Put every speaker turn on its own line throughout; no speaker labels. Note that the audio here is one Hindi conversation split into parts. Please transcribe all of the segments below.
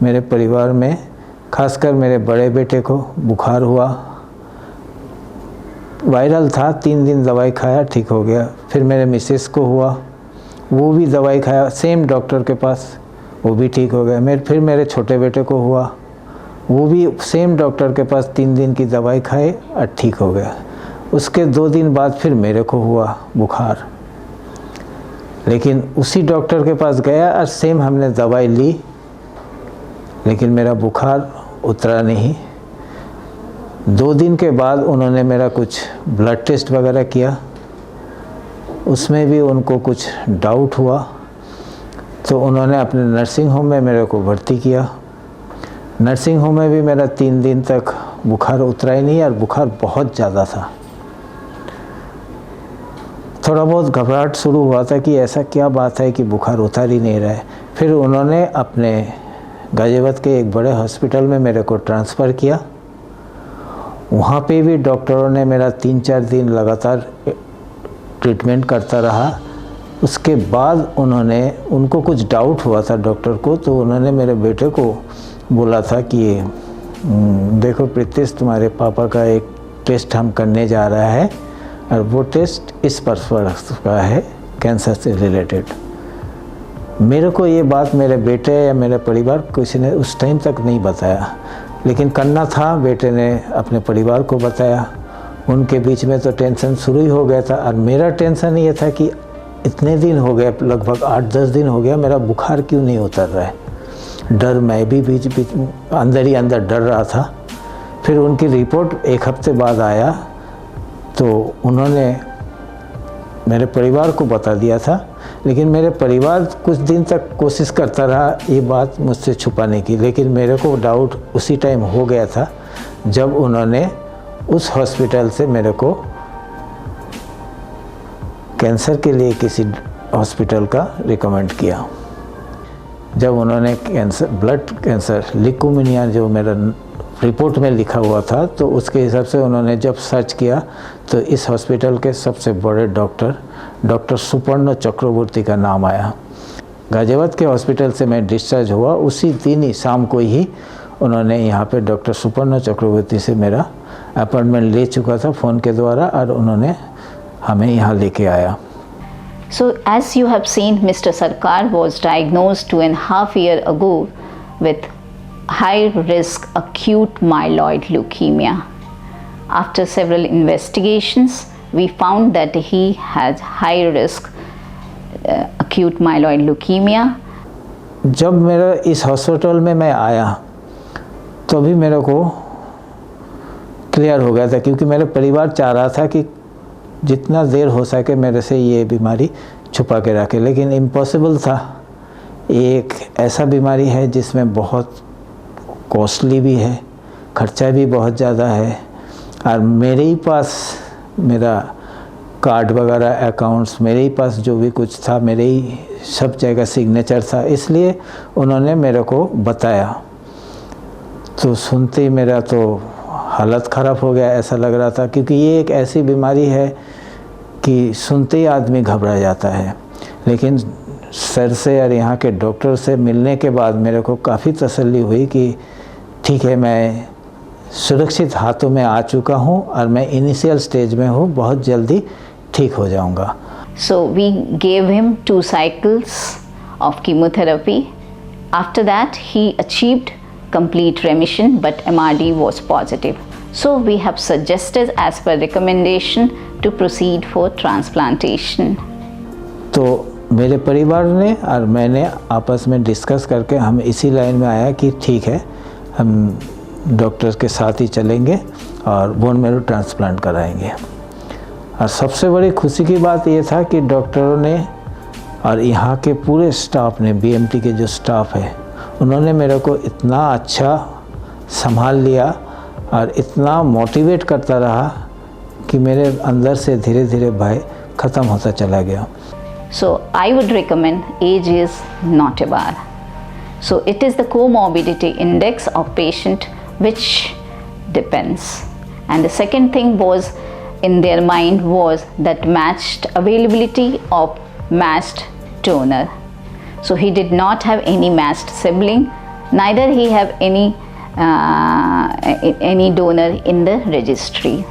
मेरे परिवार में खासकर मेरे बड़े बेटे को बुखार हुआ, वायरल था, 3 दिन दवाई खाया ठीक हो गया। फिर मेरे मिसेस को हुआ, वो भी दवाई खाया सेम डॉक्टर के पास, वो भी ठीक हो गया। फिर मेरे छोटे बेटे को हुआ, वो भी सेम डॉक्टर के पास 3 दिन की दवाई खाए और ठीक हो गया। उसके 2 दिन बाद फिर मेरे को हुआ बुखार, लेकिन उसी डॉक्टर के पास गया और सेम हमने दवाई ली, लेकिन मेरा बुखार उतरा नहीं। 2 दिन के बाद उन्होंने मेरा कुछ ब्लड टेस्ट वगैरह किया, उसमें भी उनको कुछ डाउट हुआ, तो उन्होंने अपने नर्सिंग होम में मेरे को भर्ती किया। नर्सिंग होम में भी मेरा 3 दिन तक बुखार उतरा ही नहीं और बुखार बहुत ज़्यादा था। थोड़ा बहुत घबराहट शुरू हुआ था कि ऐसा क्या बात है कि बुखार उतर ही नहीं रहा है। फिर उन्होंने अपने गाज़ियाबाद के एक बड़े हॉस्पिटल में मेरे को ट्रांसफ़र किया। वहाँ पे भी डॉक्टरों ने मेरा 3-4 दिन लगातार ट्रीटमेंट करता रहा। उसके बाद उनको कुछ डाउट हुआ था डॉक्टर को, तो उन्होंने मेरे बेटे को बोला था कि देखो प्रीतिश, तुम्हारे पापा का एक टेस्ट हम करने जा रहा है और वो टेस्ट इस पर्पस का है, कैंसर से रिलेटेड। मेरे को ये बात मेरे बेटे या मेरे परिवार किसी ने उस टाइम तक नहीं बताया, लेकिन करना था। बेटे ने अपने परिवार को बताया, उनके बीच में तो टेंशन शुरू ही हो गया था। और मेरा टेंशन ये था कि इतने दिन हो गए, लगभग 8-10 दिन हो गया, मेरा बुखार क्यों नहीं उतर रहा है। डर मैं भी बीच अंदर ही अंदर डर रहा था। फिर उनकी रिपोर्ट 1 हफ्ते बाद आया, तो उन्होंने मेरे परिवार को बता दिया था, लेकिन मेरे परिवार कुछ दिन तक कोशिश करता रहा ये बात मुझसे छुपाने की। लेकिन मेरे को डाउट उसी टाइम हो गया था जब उन्होंने उस हॉस्पिटल से मेरे को कैंसर के लिए किसी हॉस्पिटल का रिकमेंड किया। जब उन्होंने ब्लड कैंसर ल्यूकेमिया जो मेरा रिपोर्ट में लिखा हुआ था, तो उसके हिसाब से उन्होंने जब सर्च किया तो इस हॉस्पिटल के सबसे बड़े डॉक्टर सुपर्ण चक्रवर्ती का नाम आया। गाज़ियाबाद के हॉस्पिटल से मैं डिस्चार्ज हुआ, उसी दिन ही शाम को ही उन्होंने यहाँ पे डॉक्टर सुपर्ण चक्रवर्ती से मेरा अपॉइंटमेंट ले चुका था फ़ोन के द्वारा, और उन्होंने हमें यहाँ लेके आया।
So as you have seen, Mr. Sarkar was diagnosed 2.5 years ago with high risk acute myeloid leukemia. After several investigations, we found that he has high risk acute myeloid leukemia.
जब मेरा इस हॉस्पिटल में मैं आया तो भी मेरे को क्लियर हो गया था, क्योंकि मेरे परिवार चाह रहा था कि जितना देर हो सके मेरे से ये बीमारी छुपा के रखे, लेकिन इम्पॉसिबल था। एक ऐसा बीमारी है जिसमें बहुत कॉस्टली भी है, खर्चा भी बहुत ज़्यादा है, और मेरे ही पास मेरा कार्ड वगैरह अकाउंट्स, मेरे ही पास जो भी कुछ था, मेरे ही सब जगह सिग्नेचर था, इसलिए उन्होंने मेरे को बताया। तो सुनते ही मेरा तो हालत ख़राब हो गया, ऐसा लग रहा था, क्योंकि ये एक ऐसी बीमारी है कि सुनते ही आदमी घबरा जाता है। लेकिन सर से और यहाँ के डॉक्टर से मिलने के बाद मेरे को काफ़ी तसल्ली हुई कि ठीक है, मैं सुरक्षित हाथों में आ चुका हूँ और मैं इनिशियल स्टेज में हूँ, बहुत जल्दी ठीक हो जाऊँगा।
So we gave him 2 cycles of chemotherapy. After that, he achieved complete remission, but MRD was positive. So we have suggested as per recommendation to proceed for transplantation.
तो मेरे परिवार ने और मैंने आपस में डिस्कस करके हम इसी लाइन में आया कि ठीक है, हम डॉक्टर्स के साथ ही चलेंगे और बोन मैरो ट्रांसप्लांट कराएंगे। और सबसे बड़ी खुशी की बात ये था कि डॉक्टरों ने और यहाँ के पूरे स्टाफ ने, बीएमटी के जो स्टाफ है, उन्होंने मेरे को इतना अच्छा संभाल लिया और इतना मोटिवेट करता रहा कि मेरे अंदर से धीरे धीरे भय ख़त्म होता चला गया।
So I would recommend age is not a bar. So it is the comorbidity index of patient which depends. And the second thing was in their mind was that matched availability of matched donor. So he did not have any matched sibling, neither he have any donor in the registry.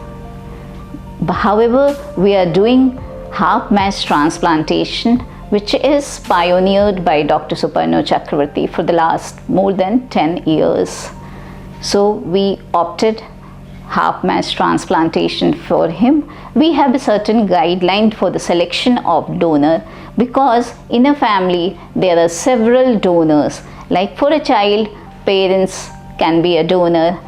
However, we are doing half mass transplantation, which is pioneered by Dr. Suparno Chakravarti for the last more than 10 years. So we opted half mass transplantation for him. We have a certain guideline for the selection of donor, because in a family there are several donors. Like for a child, parents can be a donor,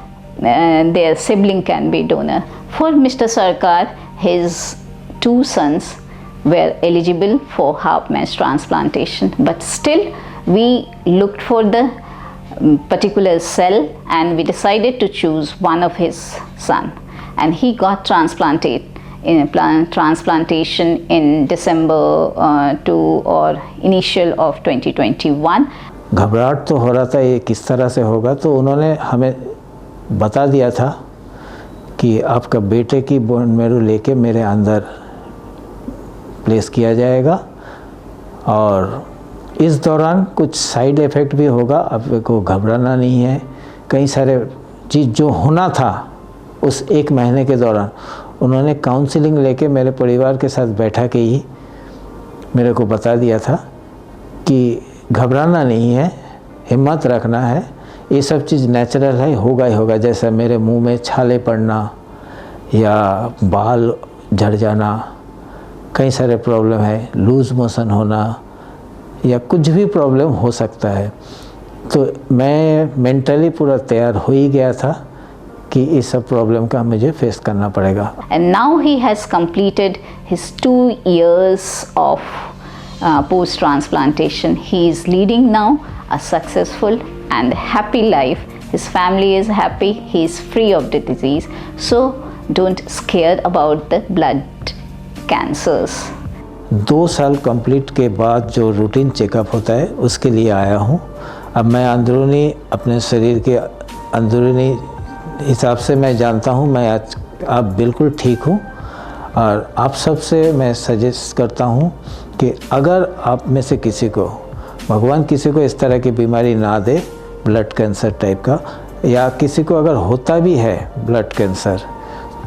their sibling can be donor. For Mr. Sarkar, his 2 sons were eligible for half mass transplantation, but still we looked for the particular cell and we decided to choose one of his son, and he got transplantation in December 2 or initial of 2021.
घबराहट तो हो रहा था ये किस तरह से होगा, तो उन्होंने हमें बता दिया था कि आपका बेटे की बोन मैरो लेके मेरे अंदर प्लेस किया जाएगा और इस दौरान कुछ साइड इफ़ेक्ट भी होगा, आपको घबराना नहीं है। कई सारे चीज़ जो होना था उस 1 महीने के दौरान उन्होंने काउंसलिंग लेके मेरे परिवार के साथ बैठा के ही मेरे को बता दिया था कि घबराना नहीं है, हिम्मत रखना है, ये सब चीज़ नेचुरल है, होगा ही होगा। जैसा मेरे मुंह में छाले पड़ना या बाल झड़ जाना, कई सारे प्रॉब्लम है, लूज़ मोशन होना या कुछ भी प्रॉब्लम हो सकता है। तो मैं मेंटली पूरा तैयार हो ही गया था कि इस सब प्रॉब्लम का मुझे फेस करना पड़ेगा।
And now he has completed his 2 years of post transplantation. He is leading now a successful and happy life. His family is happy, he is free of the disease. So don't scare about the blood cancers.
2 साल कंप्लीट के बाद जो रूटीन चेकअप होता है उसके लिए आया हूँ। अब मैं अंदरूनी अपने शरीर के अंदरूनी हिसाब से मैं जानता हूँ मैं आज आप बिल्कुल ठीक हूँ, और आप सबसे मैं सजेस्ट करता हूँ कि अगर आप में से किसी को, भगवान किसी को इस तरह की बीमारी ना दे, ब्लड कैंसर टाइप का, या किसी को अगर होता भी है ब्लड कैंसर,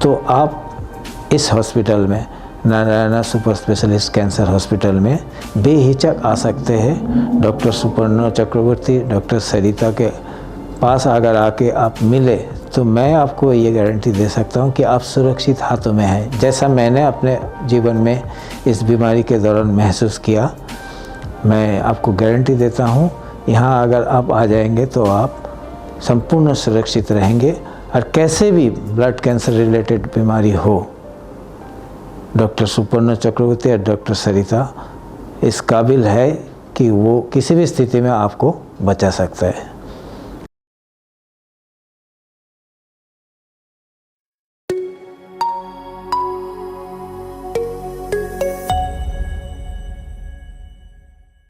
तो आप इस हॉस्पिटल में Narayana super specialist cancer hospital में बेहिचक आ सकते हैं। डॉक्टर सुपर्णो चक्रवर्ती, डॉक्टर सरिता के पास अगर आके आप मिले तो मैं आपको ये गारंटी दे सकता हूँ कि आप सुरक्षित हाथों में हैं। जैसा मैंने अपने जीवन में इस बीमारी के दौरान महसूस किया, मैं आपको गारंटी देता हूँ यहाँ अगर आप आ जाएंगे तो आप संपूर्ण सुरक्षित रहेंगे। और कैसे भी ब्लड कैंसर रिलेटेड बीमारी हो, डॉक्टर सुपर्णो चक्रवर्ती और डॉक्टर सरिता इस काबिल है कि वो किसी भी स्थिति में आपको बचा सकता है।